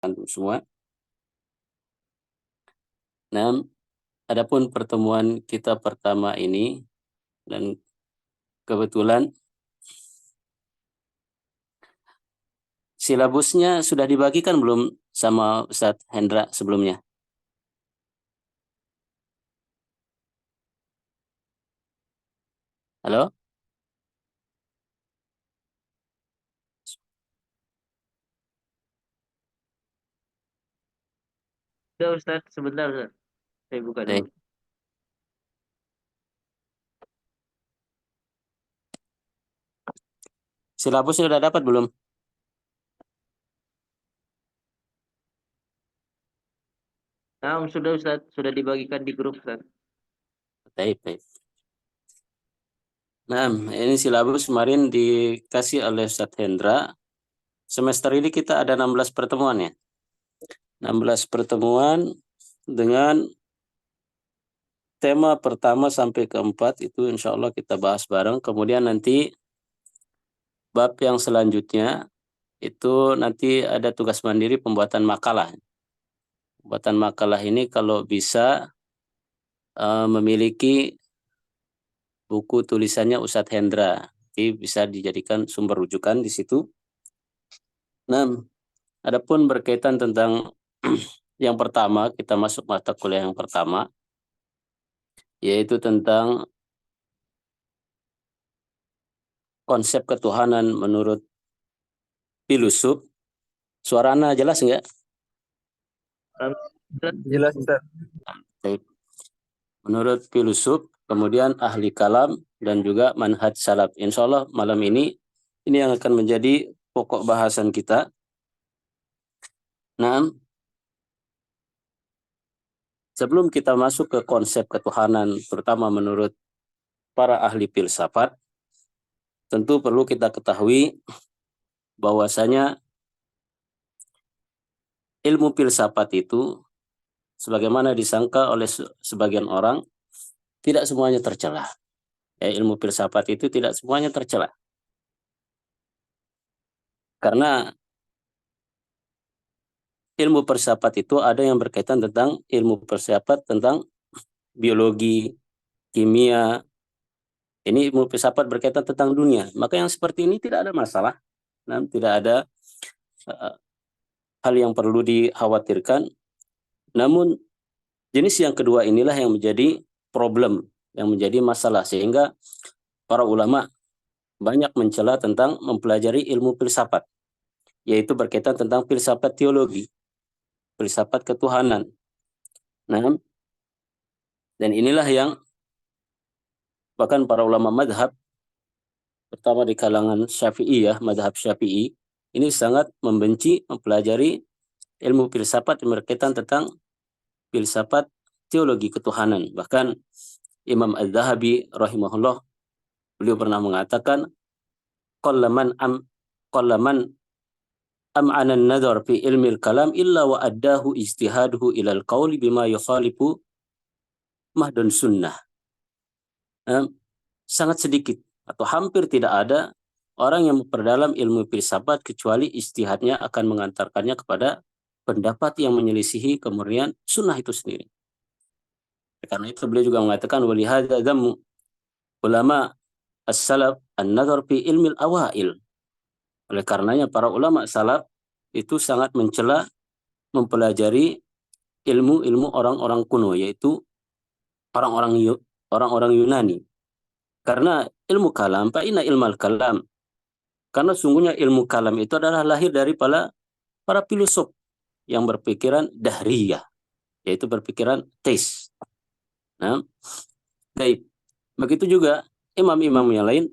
antum semua. Nah, adapun pertemuan kita pertama ini, dan kebetulan silabusnya sudah dibagikan belum sama Ustadz Hendra sebelumnya? Halo? Udah Ustaz, sebentar Ustaz. Saya buka dulu. Baik. Silabusnya sudah dapat belum? Nah, sudah Ustaz, sudah dibagikan di grup Ustaz. Baik, baik. Nah, ini silabus kemarin dikasih oleh Ustadz Hendra. Semester ini kita ada 16 pertemuan ya. 16 pertemuan dengan tema pertama sampai keempat itu insya Allah kita bahas bareng. Kemudian nanti bab yang selanjutnya itu nanti ada tugas mandiri pembuatan makalah. Pembuatan makalah ini kalau bisa memiliki buku tulisannya Ustadz Hendra. Jadi bisa dijadikan sumber rujukan di situ. Nah, adapun berkaitan tentang yang pertama, kita masuk mata kuliah yang pertama, yaitu tentang konsep ketuhanan menurut filosof. Suaranya jelas nggak? Jelas Ustaz. Baik. Menurut filosof, kemudian ahli kalam, dan juga manhaj salaf. Insya Allah malam ini yang akan menjadi pokok bahasan kita. Nah, sebelum kita masuk ke konsep ketuhanan, terutama menurut para ahli filsafat, tentu perlu kita ketahui bahwasanya ilmu filsafat itu, sebagaimana disangka oleh sebagian orang, tidak semuanya tercela. Ilmu filsafat itu tidak semuanya tercela. Karena ilmu filsafat itu ada yang berkaitan tentang ilmu filsafat tentang biologi, kimia. Ini ilmu filsafat berkaitan tentang dunia. Maka yang seperti ini tidak ada masalah. Nah, tidak ada uh, hal yang perlu dikhawatirkan. Namun jenis yang kedua inilah yang menjadi problem, yang menjadi masalah. Sehingga para ulama banyak mencela tentang mempelajari ilmu filsafat, yaitu berkaitan tentang filsafat teologi, filsafat ketuhanan. Nah, dan inilah yang bahkan para ulama madhab, pertama di kalangan Syafi'i ya, madhab Syafi'i, ini sangat membenci mempelajari ilmu filsafat yang berkaitan tentang filsafat teologi ketuhanan. Bahkan Imam Az-Zahabi rahimahullah, beliau pernah mengatakan, qallaman am'ana an-nadhar fi ilmi al-kalam illa wa addahu ijtihaduhu ila al-qawli bima yukhalifu mahdun sunnah. Sangat sedikit atau hampir tidak ada orang yang memperdalam ilmu filsafat kecuali ijtihadnya akan mengantarkannya kepada pendapat yang menyelisihi kemurnian sunnah itu sendiri. Karena itu beliau juga mengatakan walihadza dzammu ulama as-salaf an-nadhar fi ilmi al-awail. Oleh karenanya para ulama salaf itu sangat mencela mempelajari ilmu-ilmu orang-orang kuno, yaitu orang-orang Yunani. Karena ilmu kalam, fa inna ilmal kalam, karena sungguhnya ilmu kalam itu adalah lahir dari para filosof yang berpikiran dahriyah, yaitu berpikiran teis. Nah, baik. Begitu juga imam-imam yang lain,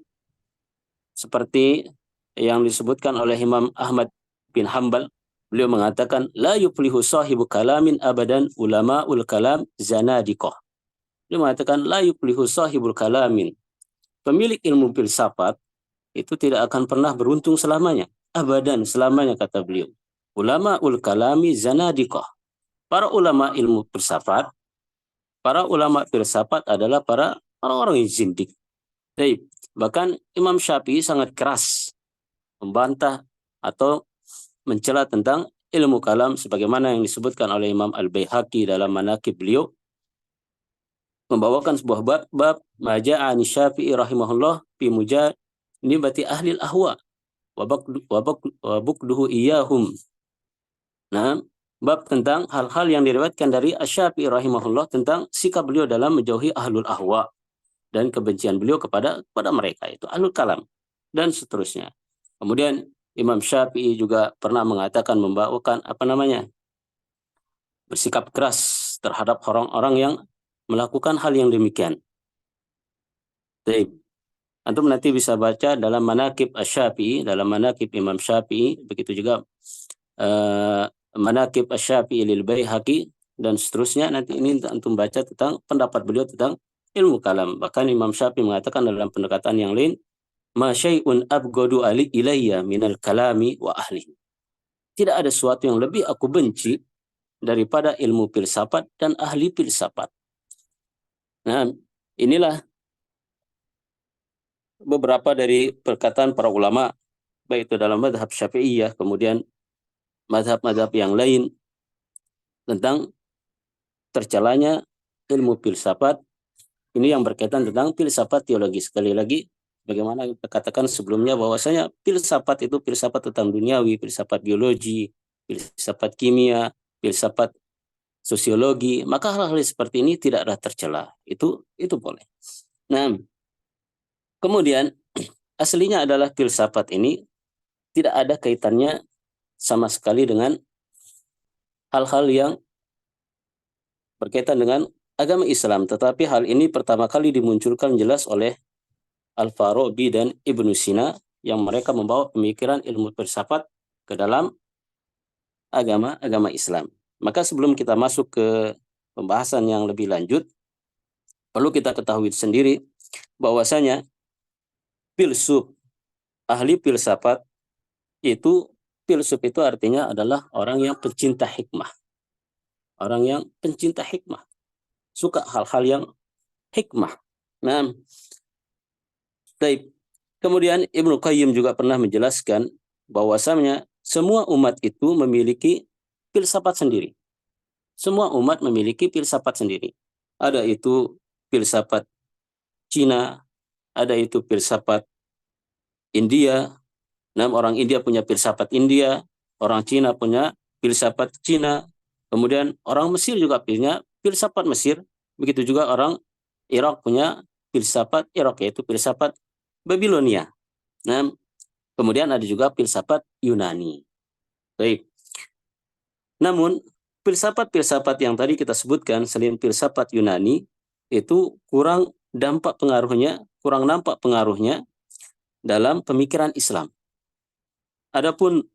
seperti yang disebutkan oleh Imam Ahmad bin Hambal, beliau mengatakan, la yuflihu sahibu kalamin abadan ulama'ul kalam zanadiqah. Beliau mengatakan, la yuflihu sahibul kalamin, pemilik ilmu filsafat itu tidak akan pernah beruntung selamanya. Abadan, selamanya, kata beliau. Ulama ul kalami zanadiqah. Para ulama ilmu filsafat, para ulama filsafat adalah para orang-orang yang zindik. Baik. Bahkan Imam Syafi'i sangat keras membantah atau mencela tentang ilmu kalam sebagaimana yang disebutkan oleh Imam Al-Baihaqi dalam manaqib beliau, membawakan sebuah bab maja'ani Syafi'i rahimahullah fi mujanibati ahli al-ahwa wa bukduhu iyahum. Nah, bab tentang hal-hal yang diriwayatkan dari Asy-Syafi'i rahimahullah tentang sikap beliau dalam menjauhi ahlul ahwa dan kebencian beliau kepada mereka, itu ahlul kalam dan seterusnya. Kemudian Imam Syafi'i juga pernah mengatakan, membawakan bersikap keras terhadap orang-orang yang melakukan hal yang demikian. Baik. Antum nanti bisa baca dalam manaqib Asy-Syafi'i, dalam manaqib Imam Syafi'i, begitu juga manaqib Asy-Syafi'i lil Baihaqi dan seterusnya. Nanti ini antum baca tentang pendapat beliau tentang ilmu kalam. Bahkan Imam Syafi'i mengatakan dalam pendekatan yang lain, ma syai'un abghadu ilayya minal kalami wa ahlihi. Tidak ada sesuatu yang lebih aku benci daripada ilmu filsafat dan ahli filsafat. Nah, inilah beberapa dari perkataan para ulama, baik itu dalam mazhab Syafi'iyah, kemudian mazhab-mazhab yang lain, tentang tercelanya ilmu filsafat. Ini yang berkaitan tentang filsafat teologi. Sekali lagi, bagaimana kita katakan sebelumnya, bahwasanya filsafat itu filsafat tentang duniawi, filsafat biologi, filsafat kimia, filsafat sosiologi, maka hal-hal seperti ini tidaklah tercela. Itu boleh. Nah, kemudian aslinya adalah filsafat ini tidak ada kaitannya sama sekali dengan hal-hal yang berkaitan dengan agama Islam, tetapi hal ini pertama kali dimunculkan jelas oleh Al-Farabi dan Ibnu Sina, yang mereka membawa pemikiran ilmu filsafat ke dalam agama Islam. Maka sebelum kita masuk ke pembahasan yang lebih lanjut, perlu kita ketahui sendiri bahwasanya filsuf, ahli filsafat itu, filsuf itu artinya adalah orang yang pencinta hikmah. Orang yang pencinta hikmah. Suka hal-hal yang hikmah. Nah, baik. Kemudian Ibnu Qayyim juga pernah menjelaskan bahwasanya semua umat itu memiliki filsafat sendiri. Semua umat memiliki filsafat sendiri. Ada itu filsafat Cina, ada itu filsafat India. Nah, orang India punya filsafat India, orang Cina punya filsafat Cina. Kemudian orang Mesir juga punya filsafat Mesir. Begitu juga orang Irak punya filsafat Irak, yaitu filsafat Babilonia. Nah, kemudian ada juga filsafat Yunani. Baik. Namun, filsafat-filsafat yang tadi kita sebutkan selain filsafat Yunani itu kurang nampak pengaruhnya dalam pemikiran Islam. Adapun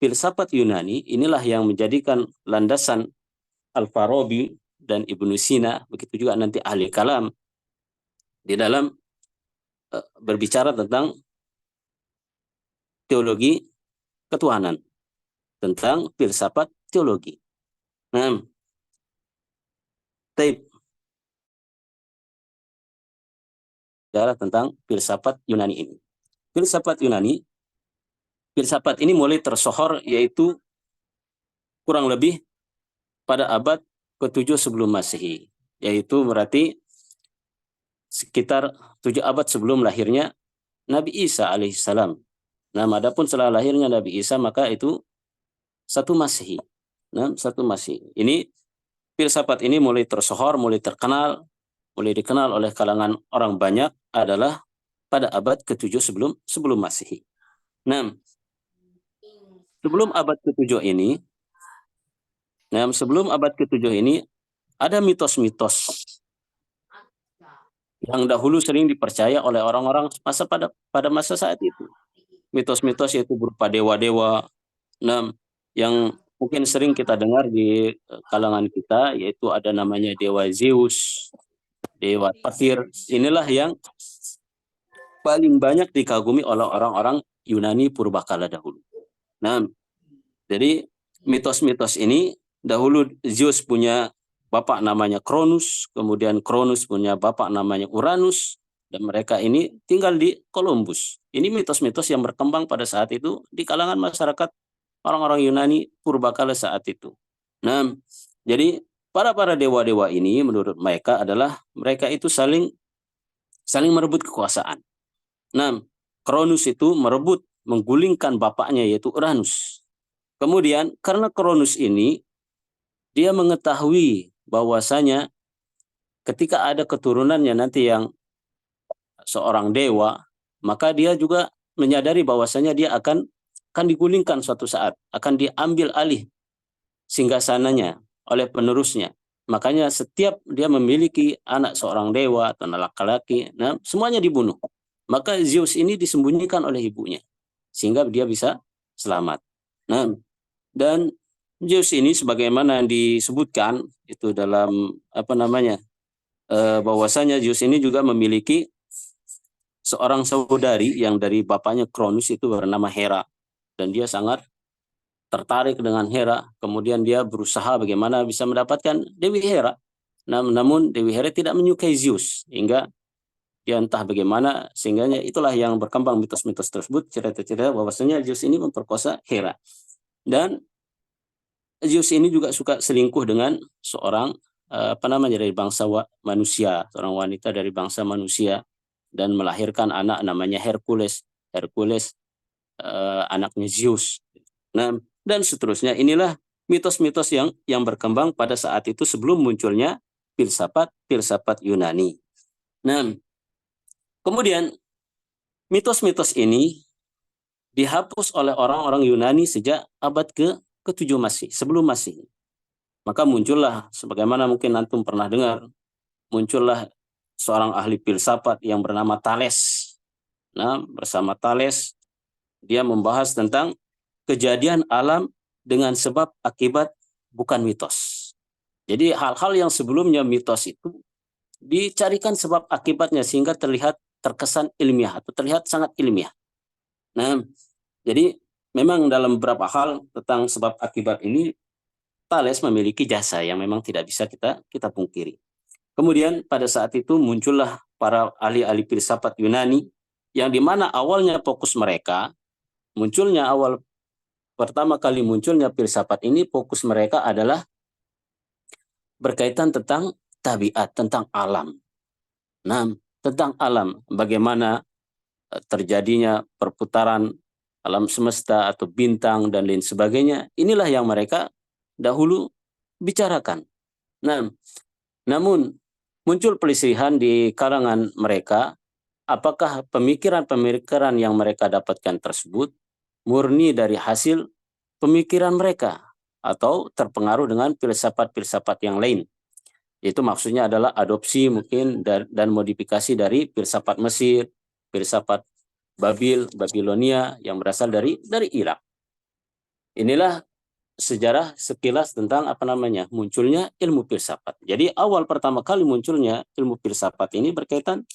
filsafat Yunani inilah yang menjadikan landasan Al-Farabi dan Ibnu Sina, begitu juga nanti ahli kalam di dalam berbicara tentang teologi ketuhanan, tentang filsafat teologi. Nah, tentang filsafat Yunani ini. Filsafat ini mulai tersohor yaitu kurang lebih pada abad ke-7 sebelum Masehi, yaitu berarti sekitar 7 abad sebelum lahirnya Nabi Isa alaihissalam. Nah, adapun setelah lahirnya Nabi Isa maka itu 1 Masehi. Nah, 1 Masehi. Ini filsafat ini mulai tersohor, mulai terkenal, mulai dikenal oleh kalangan orang banyak adalah pada abad ke-7 sebelum Masehi. Nah, sebelum abad ke-7 ini, ada mitos-mitos yang dahulu sering dipercaya oleh orang-orang pada masa saat itu. Mitos-mitos yaitu berupa dewa-dewa, yang mungkin sering kita dengar di kalangan kita, yaitu ada namanya dewa Zeus, dewa petir. Inilah yang paling banyak dikagumi oleh orang-orang Yunani purbakala dahulu. Nah, jadi mitos-mitos ini dahulu Zeus punya bapak namanya Cronus, kemudian Cronus punya bapak namanya Uranus, dan mereka ini tinggal di Columbus. Ini mitos-mitos yang berkembang pada saat itu di kalangan masyarakat orang-orang Yunani purbakala saat itu. Nah, jadi para dewa-dewa ini menurut mereka adalah mereka itu saling merebut kekuasaan. Nah, Cronus itu menggulingkan bapaknya yaitu Uranus. Kemudian karena Cronus ini dia mengetahui bahwasanya ketika ada keturunannya nanti yang seorang dewa, maka dia juga menyadari bahwasanya dia akan digulingkan suatu saat, akan diambil alih singgasananya oleh penerusnya. Makanya setiap dia memiliki anak seorang dewa atau anak laki-laki, nah semuanya dibunuh. Maka Zeus ini disembunyikan oleh ibunya sehingga dia bisa selamat. Nah, dan Zeus ini sebagaimana disebutkan itu dalam bahwasanya Zeus ini juga memiliki seorang saudari yang dari bapaknya Cronus itu bernama Hera, dan dia sangat tertarik dengan Hera. Kemudian dia berusaha bagaimana bisa mendapatkan Dewi Hera. Namun Dewi Hera tidak menyukai Zeus, hingga dia entah bagaimana sehingga itulah yang berkembang mitos-mitos tersebut, cerita-cerita bahwasanya Zeus ini memperkosa Hera. Dan Zeus ini juga suka selingkuh dengan seorang dari bangsa manusia, seorang wanita dari bangsa manusia, dan melahirkan anak namanya Hercules. Hercules anaknya Zeus. Nah, dan seterusnya. Inilah mitos-mitos yang berkembang pada saat itu sebelum munculnya filsafat Yunani. Nah, kemudian mitos-mitos ini dihapus oleh orang-orang Yunani sejak abad ke-7 Masehi, sebelum Masehi. Maka muncullah, sebagaimana mungkin antum pernah dengar, muncullah seorang ahli filsafat yang bernama Thales. Nah, bersama Thales dia membahas tentang kejadian alam dengan sebab akibat, bukan mitos. Jadi hal-hal yang sebelumnya mitos itu dicarikan sebab akibatnya sehingga terkesan ilmiah atau terlihat sangat ilmiah. Nah, jadi memang dalam beberapa hal tentang sebab akibat ini Thales memiliki jasa yang memang tidak bisa kita pungkiri. Kemudian pada saat itu muncullah para ahli-ahli filsafat Yunani yang dimana awalnya fokus mereka, pertama kali munculnya filsafat ini, fokus mereka adalah berkaitan tentang tabiat, tentang alam. Nah, tentang alam, bagaimana terjadinya perputaran alam semesta atau bintang dan lain sebagainya. Inilah yang mereka dahulu bicarakan. Nah, namun muncul pelisihan di kalangan mereka, apakah pemikiran-pemikiran yang mereka dapatkan tersebut murni dari hasil pemikiran mereka atau terpengaruh dengan filsafat-filsafat yang lain. Itu maksudnya adalah adopsi mungkin dan modifikasi dari filsafat Mesir, filsafat Babilonia yang berasal dari Irak. Inilah sejarah sekilas tentang munculnya ilmu filsafat. Jadi awal pertama kali munculnya ilmu filsafat ini berkaitan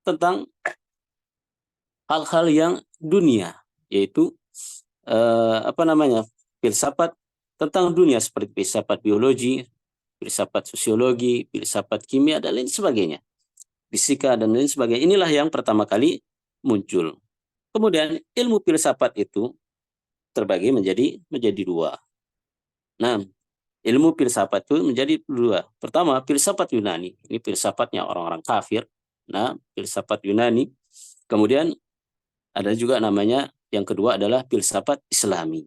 tentang hal-hal yang dunia, yaitu filsafat tentang dunia seperti filsafat biologi, filsafat sosiologi, filsafat kimia dan lain sebagainya, fisika dan lain sebagainya. Inilah yang pertama kali muncul. Kemudian ilmu filsafat itu terbagi menjadi dua. Nah, ilmu filsafat itu menjadi dua. Pertama, filsafat Yunani. Ini filsafatnya orang-orang kafir. Nah, filsafat Yunani. Kemudian ada juga namanya yang kedua adalah filsafat Islami.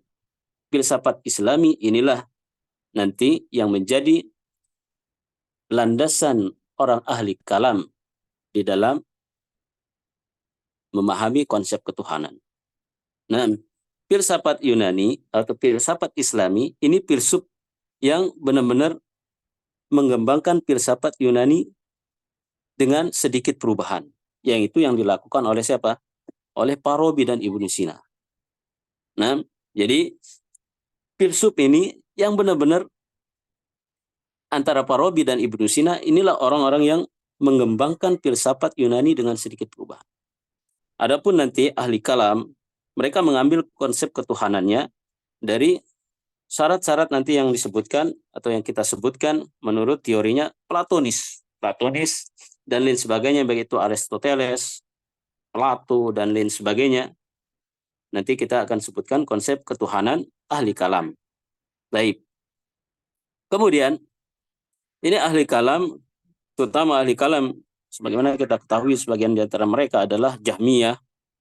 Filsafat Islami inilah nanti yang menjadi landasan orang ahli kalam di dalam memahami konsep ketuhanan. Nah, filsafat Yunani atau filsafat Islami ini filsuf yang benar-benar mengembangkan filsafat Yunani dengan sedikit perubahan, yang itu yang dilakukan oleh siapa? Oleh Farabi dan Ibnu Sina. Nah, jadi filsuf ini yang benar-benar antara Farabi dan Ibnu Sina, inilah orang-orang yang mengembangkan filsafat Yunani dengan sedikit perubahan. Adapun nanti ahli kalam, mereka mengambil konsep ketuhanannya dari syarat-syarat nanti yang disebutkan atau yang kita sebutkan menurut teorinya Platonis dan lain sebagainya, baik itu Aristoteles, Plato dan lain sebagainya. nanti kita akan sebutkan konsep ketuhanan ahli kalam. Baik. Kemudian ini ahli kalam, terutama ahli kalam sebagaimana kita ketahui sebagian di antara mereka adalah Jahmiyah,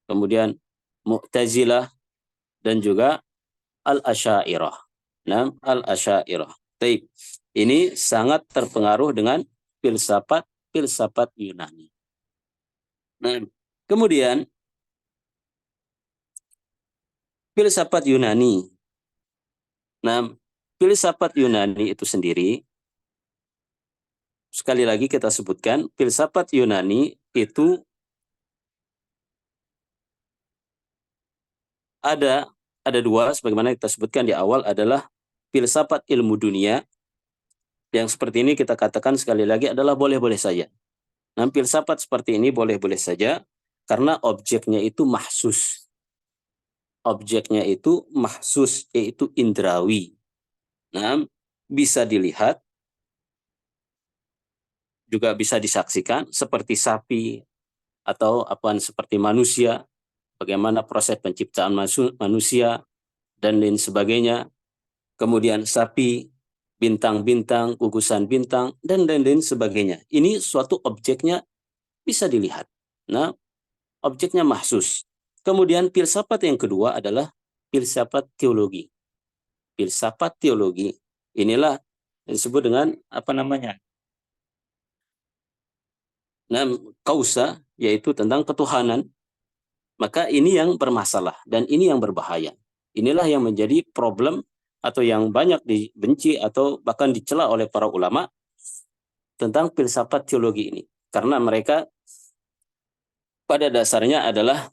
kemudian Mu'tazilah, dan juga Al-Asy'ariyah. Nah, Al-Asy'ariyah. Baik. Ini sangat terpengaruh dengan filsafat Yunani. Nah, kemudian filsafat Yunani. Nah, filsafat Yunani itu sendiri, sekali lagi kita sebutkan, filsafat Yunani itu ada dua, sebagaimana kita sebutkan di awal, adalah filsafat ilmu dunia, yang seperti ini kita katakan sekali lagi adalah boleh-boleh saja. Nah, filsafat seperti ini boleh-boleh saja, karena objeknya itu mahsus. Objeknya itu mahsus, yaitu indrawi. Nah, bisa dilihat, juga bisa disaksikan, seperti sapi, atau seperti manusia, bagaimana proses penciptaan manusia, dan lain sebagainya. Kemudian sapi, bintang-bintang, gugusan bintang, dan lain-lain sebagainya. Ini suatu objeknya bisa dilihat. Nah, objeknya mahsus. Kemudian filsafat yang kedua adalah filsafat teologi. Filsafat teologi inilah yang disebut dengan Nah, kausa, yaitu tentang ketuhanan. Maka ini yang bermasalah dan ini yang berbahaya. Inilah yang menjadi problem atau yang banyak dibenci atau bahkan dicela oleh para ulama tentang filsafat teologi ini. Karena mereka pada dasarnya adalah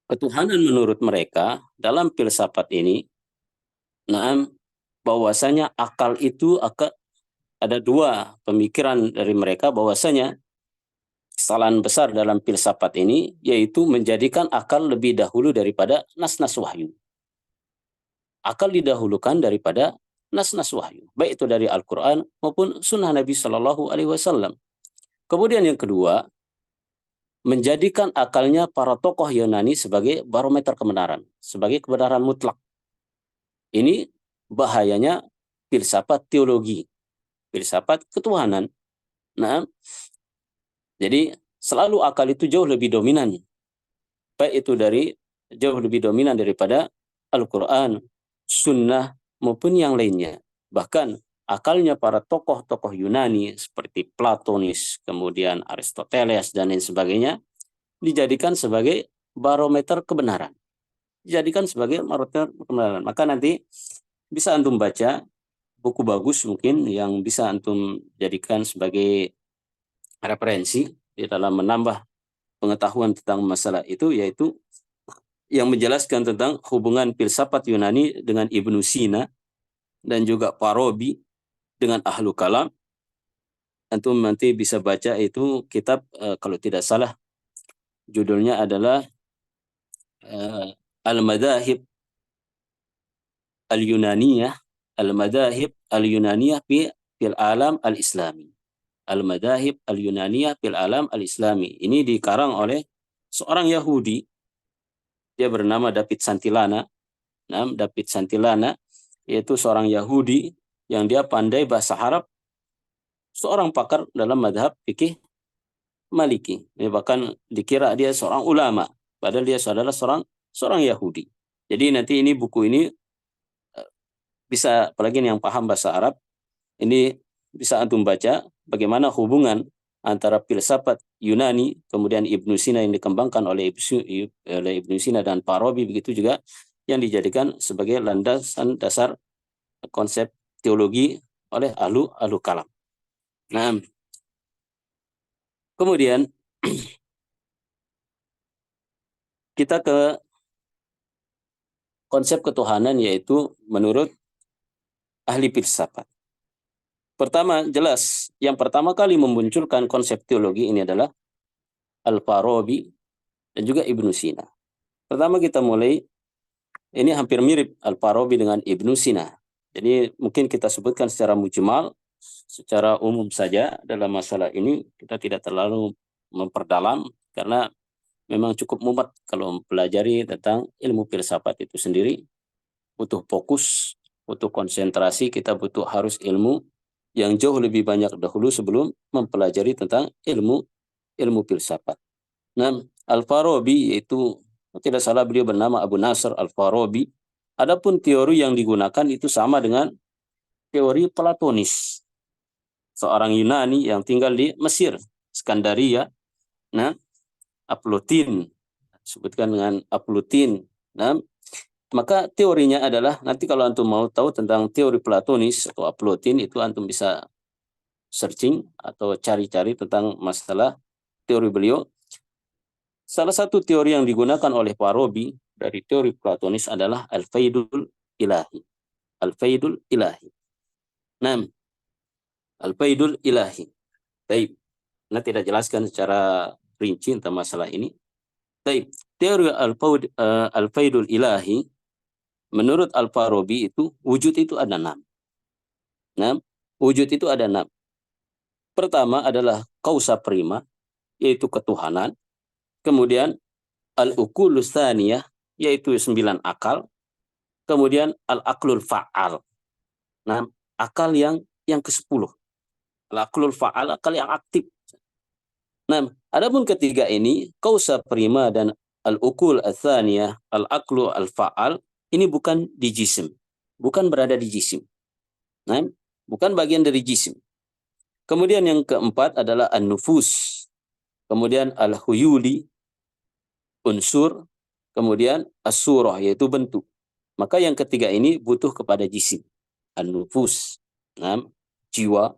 ketuhanan menurut mereka dalam filsafat ini, bahwasanya akal itu ada dua pemikiran dari mereka, bahwasanya kesalahan besar dalam filsafat ini yaitu menjadikan akal lebih dahulu daripada nas-nas wahyu. Akal didahulukan daripada nas-nas wahyu, baik itu dari Al-Quran maupun sunnah Nabi Shallallahu Alaihi Wasallam. Kemudian yang kedua, menjadikan akalnya para tokoh Yunani sebagai barometer kebenaran, sebagai kebenaran mutlak. Ini bahayanya filsafat teologi, filsafat ketuhanan. Nah, jadi selalu akal itu jauh lebih dominan, baik itu jauh lebih dominan daripada Al-Quran, Sunnah, maupun yang lainnya. Bahkan akalnya para tokoh-tokoh Yunani seperti Platonis, kemudian Aristoteles, dan lain sebagainya, dijadikan sebagai barometer kebenaran. Dijadikan sebagai barometer kebenaran. Maka nanti bisa antum baca buku bagus mungkin yang bisa antum jadikan sebagai referensi di dalam menambah pengetahuan tentang masalah itu, yaitu yang menjelaskan tentang hubungan filsafat Yunani dengan Ibnu Sina dan juga Farabi dengan ahlu kalam. Antum nanti bisa baca itu kitab, kalau tidak salah judulnya adalah Al-Madahib Al-Yunaniyah, Al-Madahib Al-Yunaniyah fil alam al-Islami. Al-Madahib Al-Yunaniyah fil alam al-Islami. Ini dikarang oleh seorang Yahudi, dia bernama David Santilana. Nah, David Santilana yaitu seorang Yahudi yang dia pandai bahasa Arab, seorang pakar dalam madhab fikih Maliki. Ini bahkan dikira dia seorang ulama, padahal dia adalah seorang Yahudi. Jadi nanti ini buku ini bisa, apalagi yang paham bahasa Arab, ini bisa antum baca bagaimana hubungan antara filsafat Yunani, kemudian Ibnu Sina yang dikembangkan oleh Ibnu Sina dan Farabi, begitu juga yang dijadikan sebagai landasan dasar konsep teologi oleh ahlu kalam. Nah, kemudian kita ke konsep ketuhanan, yaitu menurut ahli filsafat. Pertama, jelas yang pertama kali memunculkan konsep teologi ini adalah Al-Farabi dan juga Ibnu Sina. Pertama kita mulai, ini hampir mirip Al-Farabi dengan Ibnu Sina. Jadi mungkin kita sebutkan secara mujmal, secara umum saja dalam masalah ini, kita tidak terlalu memperdalam karena memang cukup mumet kalau mempelajari tentang ilmu filsafat itu sendiri. Butuh fokus, butuh konsentrasi, kita butuh harus ilmu yang jauh lebih banyak dahulu sebelum mempelajari tentang ilmu filsafat. Nah, Al-Farabi yaitu tidak salah beliau bernama Abu Nasr Al-Farabi. Adapun teori yang digunakan itu sama dengan teori Platonis. Seorang Yunani yang tinggal di Mesir, Skandaria. Nah, Aplotin, sebutkan dengan Aplotin. Nah, maka teorinya adalah, nanti kalau antum mau tahu tentang teori Platonis atau Aplotin, itu antum bisa searching atau cari-cari tentang masalah teori beliau. Salah satu teori yang digunakan oleh Farabi dari teori Platonis adalah Al-Faidul Ilahi. Al-Faidul Ilahi. Nah, Al-Faidul Ilahi. Baik. Nah, tidak jelaskan secara rinci tentang masalah ini. Baik. Teori Al-Faidul Ilahi, menurut Al-Farabi itu, wujud itu ada 6. Nah, wujud itu ada 6. Pertama adalah kausa prima, yaitu ketuhanan. Kemudian al-uqulus tsaniyah, yaitu 9 akal. Kemudian al-aqlul fa'al. Nah, akal yang ke-10. Al-aqlul fa'al, akal yang aktif. Nah, adapun ketiga ini, kausa prima dan al-uqul ats-tsaniyah, al-aqlu al-fa'al, ini bukan di jisim. Bukan berada di jisim. Nah, bukan bagian dari jisim. Kemudian yang keempat adalah an-nufus. Kemudian al-huyuli, unsur. Kemudian as-surah, yaitu bentuk. Maka yang ketiga ini butuh kepada jisim. An-nufus, nah, jiwa,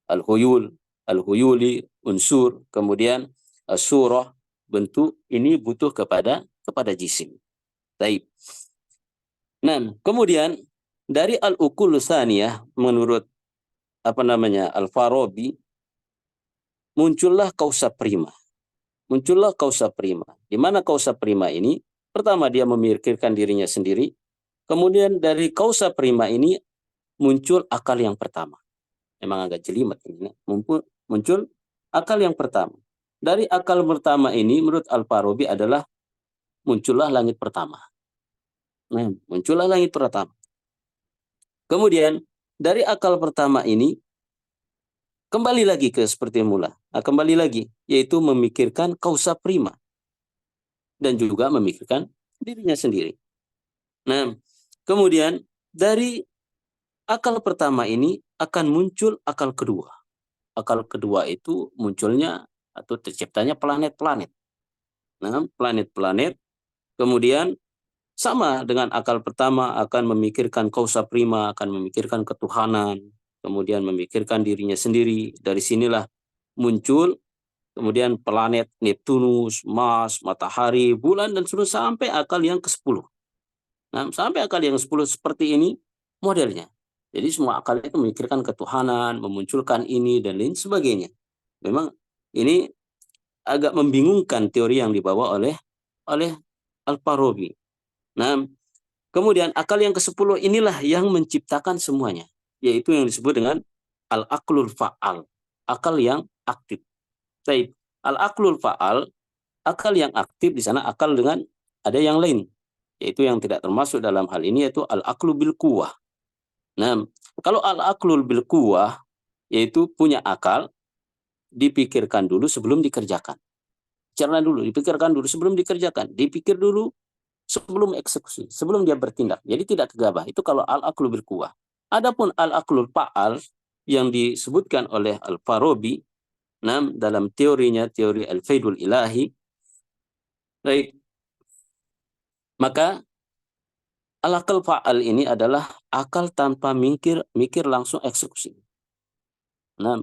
al-huyul, al-huyuli, unsur, kemudian as-surah, bentuk, ini butuh kepada jisim. Baik. Nah, kemudian dari al-uqul tsaniyah, menurut Al-Farabi, muncullah kausa prima. Muncullah kausa prima. Di mana kausa prima ini? Pertama dia memikirkan dirinya sendiri. Kemudian dari kausa prima ini muncul akal yang pertama. Memang agak jelimet ini. Muncul akal yang pertama. Dari akal pertama ini menurut Al-Farabi adalah muncullah langit pertama. Nah, muncullah langit pertama. Kemudian dari akal pertama ini kembali lagi ke seperti mula. Nah, kembali lagi, yaitu memikirkan kausa prima. Dan juga memikirkan dirinya sendiri. Nah, kemudian dari akal pertama ini akan muncul akal kedua. Akal kedua itu munculnya atau terciptanya planet-planet. Nah, planet-planet kemudian sama dengan akal pertama akan memikirkan kausa prima, akan memikirkan ketuhanan, kemudian memikirkan dirinya sendiri. Dari sinilah muncul kemudian planet Neptunus, Mars, matahari, bulan, dan seterusnya sampai akal yang ke-10. Nah, sampai akal yang ke-10 seperti ini modelnya. Jadi semua akal itu memikirkan ketuhanan, memunculkan ini, dan lain sebagainya. Memang ini agak membingungkan teori yang dibawa oleh Al-Farabi. Nah, kemudian akal yang ke-10 inilah yang menciptakan semuanya. Yaitu yang disebut dengan al-aqlul fa'al. Akal yang aktif. Baik, al-aqlul fa'al, akal yang aktif di sana akal dengan ada yang lain. Yaitu yang tidak termasuk dalam hal ini yaitu al-aqlu bil quwwah. Nah, kalau al-aqlul bil quwwah yaitu punya akal, dipikirkan dulu sebelum dikerjakan. Cerna dulu, dipikirkan dulu sebelum dikerjakan. Dipikir dulu sebelum eksekusi, sebelum dia bertindak. Jadi tidak gegabah. Itu kalau al-aqlu bil quwwah. Adapun al-aqlul fa'al yang disebutkan oleh Al-Farabi dalam teorinya, teori Al-Faidul Ilahi, baik, maka al-aql fa'al ini adalah akal tanpa mikir langsung eksekusi. Nah,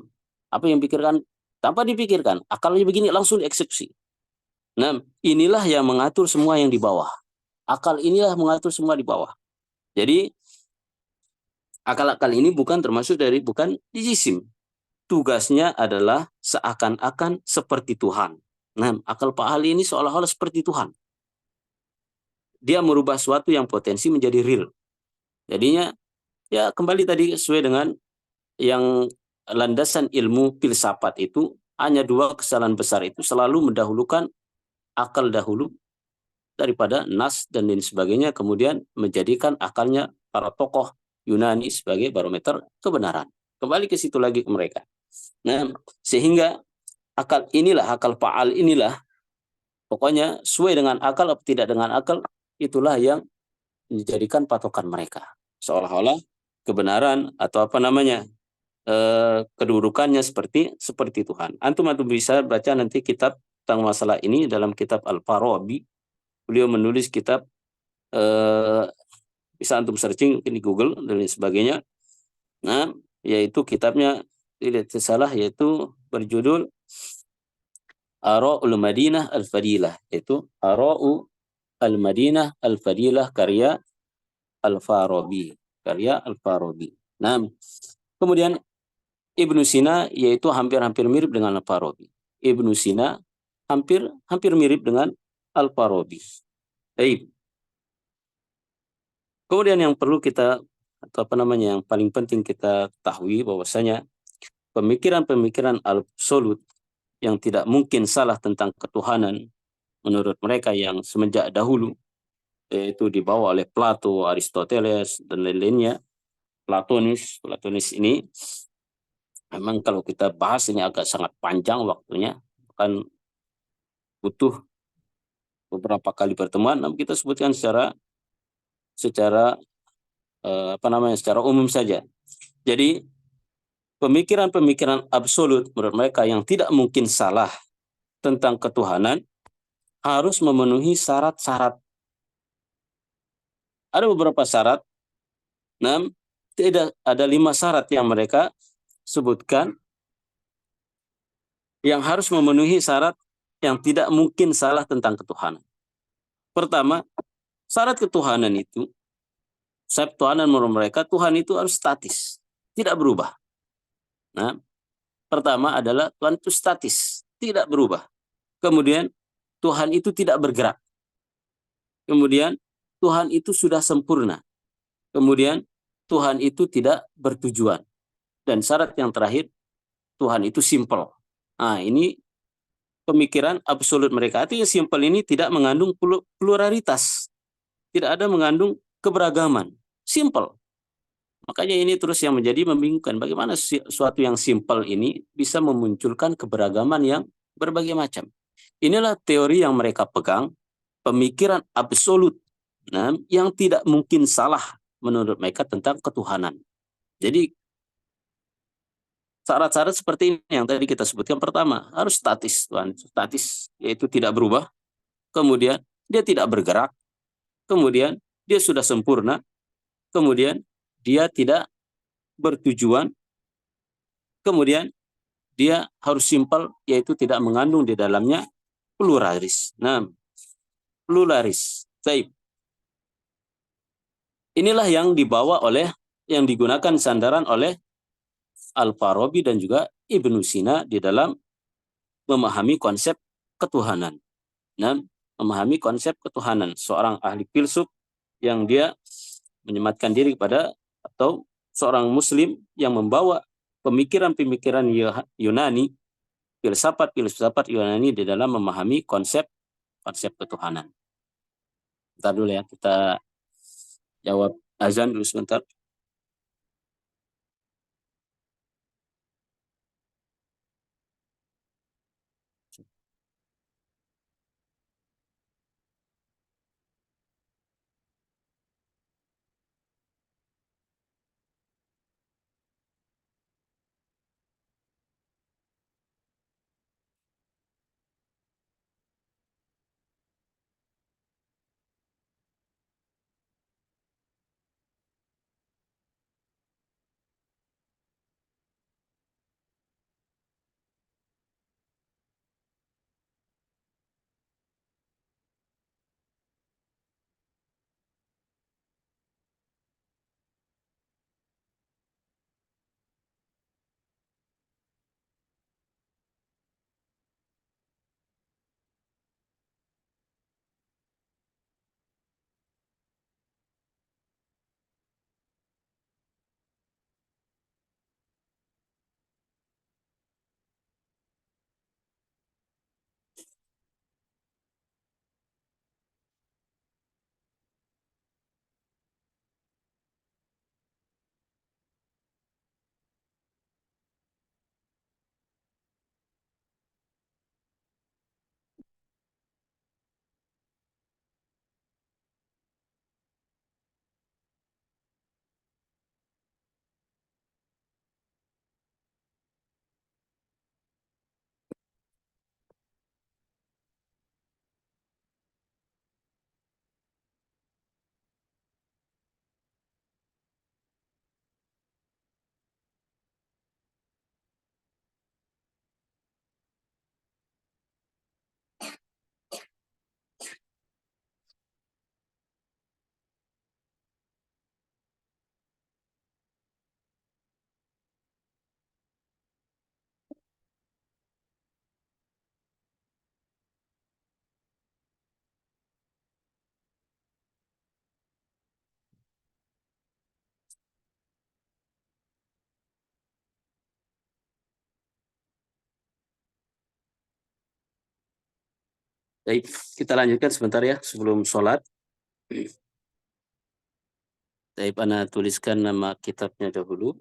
apa yang pikirkan tanpa dipikirkan, akalnya begini langsung dieksekusi. Nah, inilah yang mengatur semua yang di bawah. Akal inilah mengatur semua di bawah. Jadi akal-akal ini bukan di jisim. Tugasnya adalah seakan-akan seperti Tuhan. Nah, akal fa'al ini seolah-olah seperti Tuhan. Dia merubah sesuatu yang potensi menjadi real. Jadinya ya kembali tadi sesuai dengan yang landasan ilmu filsafat itu hanya 2 kesalahan besar itu selalu mendahulukan akal dahulu daripada nas dan lain sebagainya, kemudian menjadikan akalnya para tokoh Yunani sebagai barometer kebenaran. Kembali ke situ lagi ke mereka. Nah, sehingga akal inilah, akal faal inilah, pokoknya sesuai dengan akal atau tidak dengan akal, itulah yang dijadikan patokan mereka. Seolah-olah kebenaran atau apa namanya, kedudukannya seperti Tuhan. Antum bisa baca nanti kitab tentang masalah ini dalam kitab Al-Farabi. Beliau menulis kitab, bisa antum searching di Google dan lain sebagainya. Nah, yaitu kitabnya tidak salah, yaitu berjudul Ara'ul Madinah Al-Fadilah, yaitu Ara'u Al-Madinah Al-Fadilah karya Al-Farabi, karya Al-Farabi. Nah, kemudian Ibnu Sina yaitu hampir-hampir mirip dengan Al-Farabi. Ibnu Sina hampir mirip dengan Al-Farabi. Baik. Kemudian yang perlu kita, atau apa namanya, yang paling penting kita ketahui bahwasanya pemikiran-pemikiran absolut yang tidak mungkin salah tentang ketuhanan menurut mereka yang semenjak dahulu, yaitu dibawa oleh Plato, Aristoteles, dan lain-lainnya. Platonis ini memang kalau kita bahas ini agak sangat panjang waktunya, kan butuh beberapa kali pertemuan. Namun kita sebutkan secara apa namanya, secara umum saja. Jadi pemikiran-pemikiran absolut menurut mereka yang tidak mungkin salah tentang ketuhanan harus memenuhi syarat-syarat. Ada beberapa syarat. Nah, tidak ada 5 syarat yang mereka sebutkan yang harus memenuhi syarat yang tidak mungkin salah tentang ketuhanan. Pertama, syarat ketuhanan itu, syarat ketuhanan menurut mereka, Tuhan itu harus statis, tidak berubah. Nah, pertama adalah Tuhan itu statis, tidak berubah. Kemudian Tuhan itu tidak bergerak. Kemudian Tuhan itu sudah sempurna. Kemudian Tuhan itu tidak bertujuan. Dan syarat yang terakhir, Tuhan itu simple. Nah, ini pemikiran absolut mereka. Artinya simple ini tidak mengandung pluralitas. Tidak ada mengandung keberagaman. Simple. Makanya ini terus yang menjadi membingungkan. Bagaimana sesuatu yang simple ini bisa memunculkan keberagaman yang berbagai macam. Inilah teori yang mereka pegang, pemikiran absolut, nah, yang tidak mungkin salah menurut mereka tentang ketuhanan. Jadi syarat-syarat seperti ini yang tadi kita sebutkan. Pertama, harus statis, Tuhan. Statis, yaitu tidak berubah. Kemudian dia tidak bergerak. Kemudian dia sudah sempurna. Kemudian dia tidak bertujuan. Kemudian dia harus simpel, yaitu tidak mengandung di dalamnya pluralis. Nah, pluralis. Baik. Inilah yang dibawa oleh, yang digunakan sandaran oleh Al-Farabi dan juga Ibnu Sina di dalam memahami konsep ketuhanan. Nah, memahami konsep ketuhanan. Seorang ahli filsuf yang dia menyematkan diri kepada, atau seorang muslim yang membawa pemikiran-pemikiran Yunani, filsafat Yunani di dalam memahami konsep ketuhanan. Bentar dulu ya, kita jawab azan dulu sebentar. Baik, kita lanjutkan sebentar ya sebelum sholat. Baik, Ana tuliskan nama kitabnya dahulu.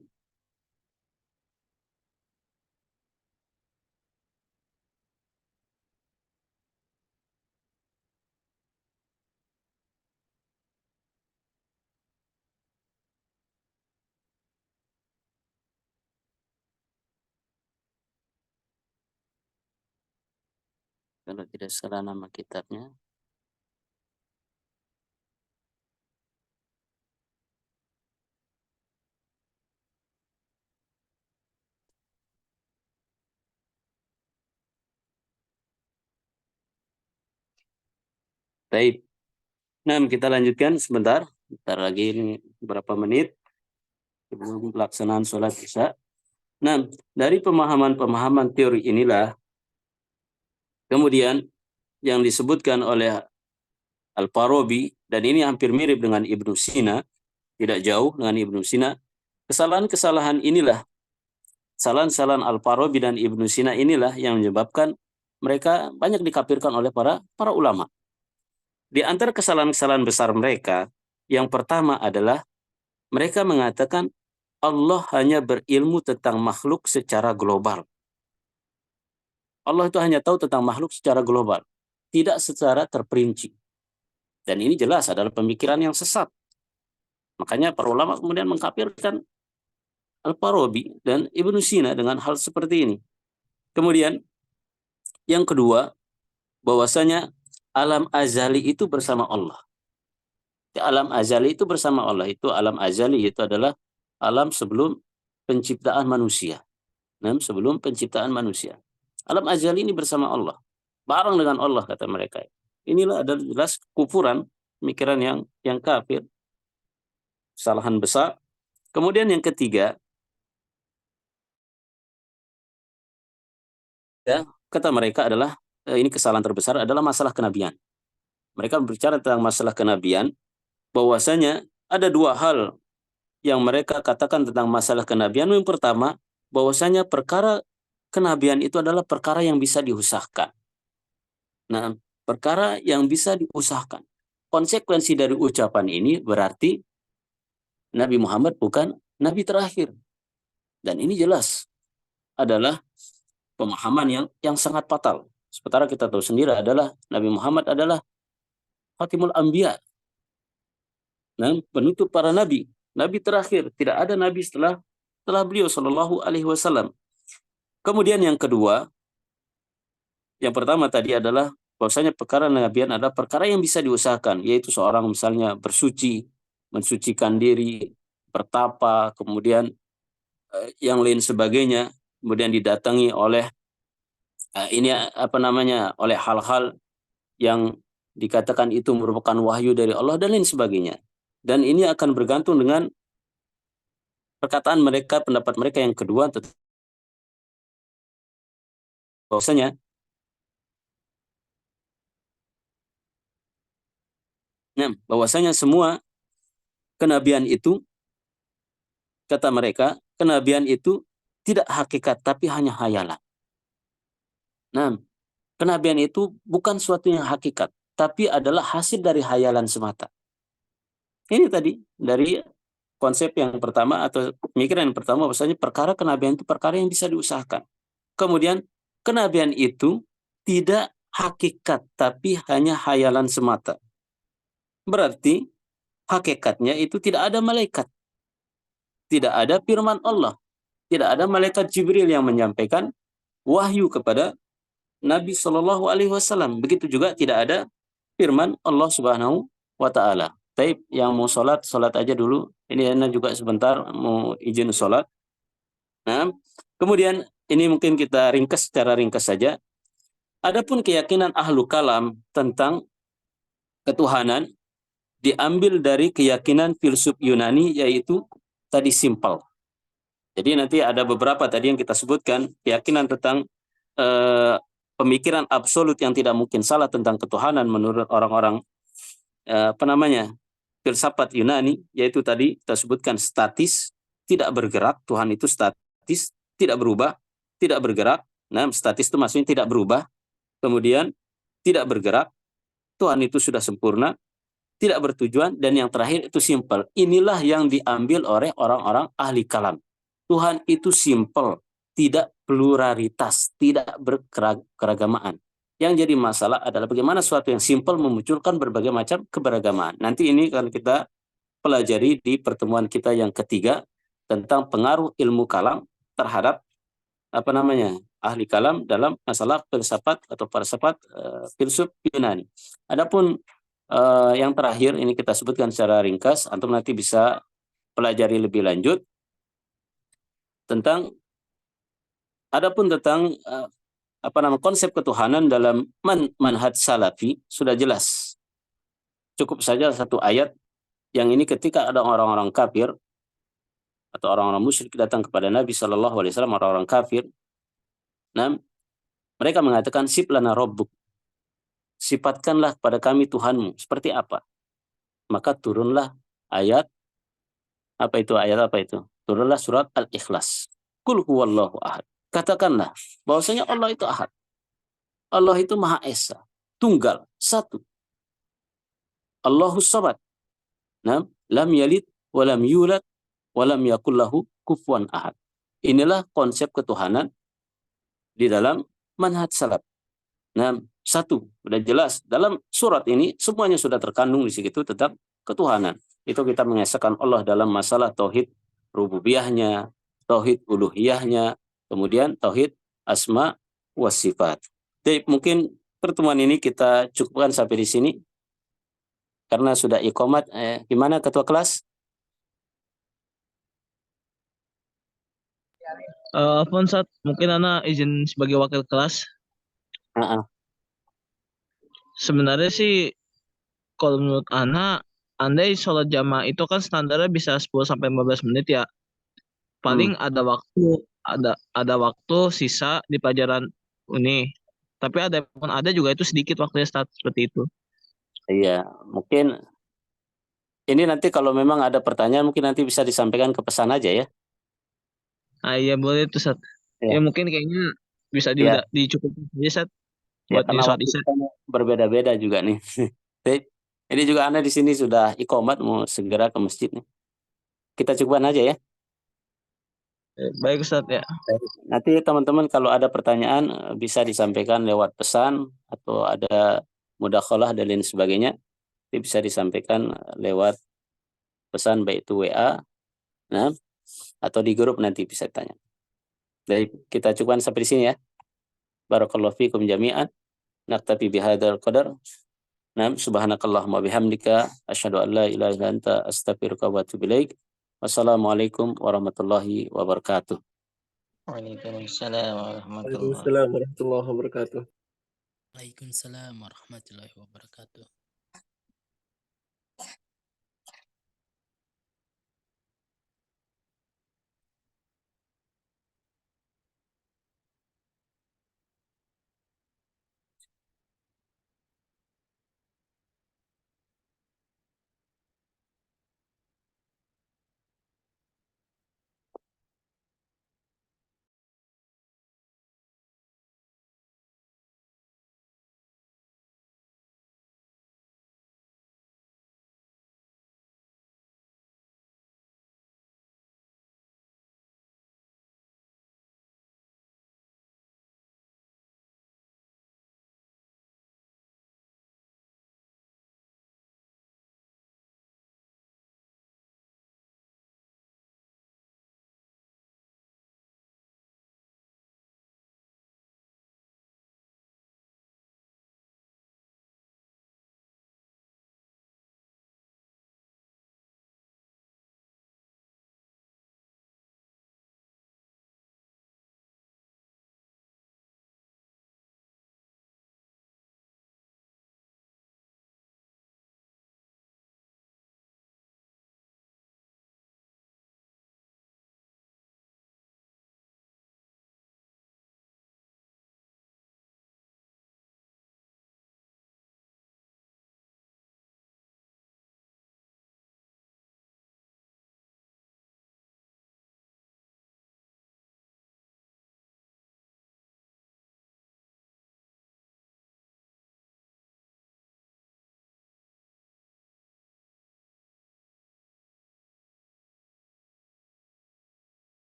Kalau tidak salah nama kitabnya. Baik. Nah, kita lanjutkan sebentar. Bentar lagi ini beberapa menit sebelum pelaksanaan sholat isya. Nah, dari pemahaman-pemahaman teori inilah kemudian yang disebutkan oleh Al-Farabi, dan ini hampir mirip dengan Ibnu Sina, tidak jauh dengan Ibnu Sina. Kesalahan-kesalahan inilah, kesalahan-kesalahan Al-Farabi dan Ibnu Sina inilah yang menyebabkan mereka banyak dikafirkan oleh para ulama. Di antara kesalahan-kesalahan besar mereka, yang pertama adalah mereka mengatakan Allah hanya berilmu tentang makhluk secara global. Allah itu hanya tahu tentang makhluk secara global, tidak secara terperinci. Dan ini jelas adalah pemikiran yang sesat. Makanya para ulama kemudian mengkafirkan Al-Farabi dan Ibnu Sina dengan hal seperti ini. Kemudian yang kedua, bahwasanya alam azali itu bersama Allah. Alam azali itu bersama Allah. Itu alam azali itu adalah alam sebelum penciptaan manusia. Nah, sebelum penciptaan manusia. Alam azali ini bersama Allah. Bareng dengan Allah, kata mereka. Inilah adalah jelas kufuran, pemikiran yang kafir. Kesalahan besar. Kemudian yang ketiga, ya, kata mereka adalah, ini kesalahan terbesar adalah masalah kenabian. Mereka berbicara tentang masalah kenabian, bahwasanya ada dua hal yang mereka katakan tentang masalah kenabian. Yang pertama, bahwasanya perkara kenabian itu adalah perkara yang bisa diusahakan. Nah, perkara yang bisa diusahakan. Konsekuensi dari ucapan ini berarti Nabi Muhammad bukan Nabi terakhir. Dan ini jelas adalah pemahaman yang sangat fatal. Sementara kita tahu sendiri adalah Nabi Muhammad adalah Khatimul Anbiya. Nah, penutup para nabi. Nabi terakhir. Tidak ada nabi setelah beliau Shallallahu Alaihi Wasallam. Kemudian yang kedua, yang pertama tadi adalah bahwasanya perkara kenabian adalah perkara yang bisa diusahakan, yaitu seorang misalnya bersuci, mensucikan diri, bertapa, kemudian yang lain sebagainya, kemudian didatangi oleh oleh hal-hal yang dikatakan itu merupakan wahyu dari Allah dan lain sebagainya. Dan ini akan bergantung dengan perkataan mereka, pendapat mereka yang kedua, bahwasanya semua kenabian itu, kata mereka, kenabian itu tidak hakikat tapi hanya hayalan. Nah, kenabian itu bukan suatu yang hakikat, tapi adalah hasil dari hayalan semata. Ini tadi dari konsep yang pertama atau pemikiran yang pertama, bahwasanya perkara kenabian itu perkara yang bisa diusahakan. Kemudian kenabian itu tidak hakikat tapi hanya hayalan semata. Berarti hakikatnya itu tidak ada malaikat. Tidak ada firman Allah. Tidak ada malaikat Jibril yang menyampaikan wahyu kepada Nabi Shallallahu Alaihi Wasallam. Begitu juga tidak ada firman Allah Subhanahu Wa Taala. Taib, yang mau sholat aja dulu. Ini Ana juga sebentar mau izin sholat. Nah, kemudian ini mungkin kita ringkas secara ringkas saja. Adapun keyakinan ahlu kalam tentang ketuhanan diambil dari keyakinan filsuf Yunani, yaitu tadi simpel. Jadi nanti ada beberapa tadi yang kita sebutkan, keyakinan tentang pemikiran absolut yang tidak mungkin salah tentang ketuhanan menurut orang-orang filsafat Yunani, yaitu tadi kita sebutkan statis, tidak bergerak. Tuhan itu statis, tidak berubah, tidak bergerak. Nah, statis itu maksudnya tidak berubah. Kemudian tidak bergerak, Tuhan itu sudah sempurna, tidak bertujuan, dan yang terakhir itu simple. Inilah yang diambil oleh orang-orang ahli kalam. Tuhan itu simple, tidak pluralitas, tidak berkeragamaan. Yang jadi masalah adalah bagaimana sesuatu yang simple memunculkan berbagai macam keberagamaan. Nanti ini akan kita pelajari di pertemuan kita yang ketiga tentang pengaruh ilmu kalam terhadap ahli kalam dalam masalah filsafat atau falsafat filsuf Yunani. Adapun yang terakhir ini kita sebutkan secara ringkas, antum nanti bisa pelajari lebih lanjut tentang tentang konsep ketuhanan dalam manhaj salafi sudah jelas. Cukup saja satu ayat yang ini ketika ada orang-orang kafir atau orang-orang musyrik datang kepada Nabi Shallallahu Alaihi Wasallam, orang-orang kafir, nah mereka mengatakan sif lana rabbuk, sifatkanlah kepada kami Tuhanmu seperti apa. Maka turunlah ayat apa itu? Turunlah surat Al-Ikhlas. Qul huwallahu ahad. Katakanlah bahwasanya Allah itu ahad. Allah itu Maha Esa, tunggal, satu. Allahus samad. Nah, lam yalid wa lam yulad wa lam yakul lahu kufuwan ahad. Inilah konsep ketuhanan di dalam manhaj salaf. Nah, satu, sudah jelas dalam surat ini semuanya sudah terkandung di situ tentang ketuhanan. Itu kita mengesahkan Allah dalam masalah tauhid rububiyahnya, tauhid uluhiyahnya, kemudian tauhid asma wa sifat. Jadi mungkin pertemuan ini kita cukupkan sampai di sini karena sudah iqamat. Gimana ketua kelas? Fonsat, mungkin Ana izin sebagai wakil kelas. Sebenarnya sih kalau menurut Ana, andai sholat jamaah itu kan standarnya bisa 10-15 menit ya. Paling ada waktu sisa di pelajaran ini. Tapi ada juga itu sedikit waktunya seperti itu. Iya, mungkin ini nanti kalau memang ada pertanyaan mungkin nanti bisa disampaikan ke pesan aja ya. Iya boleh tuh Sat. Ya. Ya mungkin kayaknya bisa Ya. dicukupin aja Sat. Ya, Buat di karena sholat waktu isya. kita berbeda-beda juga nih. Ini juga Anda di sini sudah iqamat mau segera ke masjid nih. Kita cukupkan aja ya. Baik Ustaz ya. Nanti teman-teman kalau ada pertanyaan bisa disampaikan lewat pesan atau ada mudakhalah dan lain sebagainya. Bisa disampaikan lewat pesan baik itu WA, nah, atau di grup nanti bisa tanya. Jadi kita cukupkan sampai di sini ya. Barakallahu fikum jami'an. Naktafi bihadzal qadar. Nah, subhanakallahumma bihamdika asyhadu an la ilaha illa anta astaghfiruka wa atubu ilaik. Wassalamualaikum warahmatullahi wabarakatuh. Waalaikumsalam warahmatullahi Waalaikumsalam warahmatullahi wabarakatuh. Waalaikumsalam warahmatullahi wabarakatuh.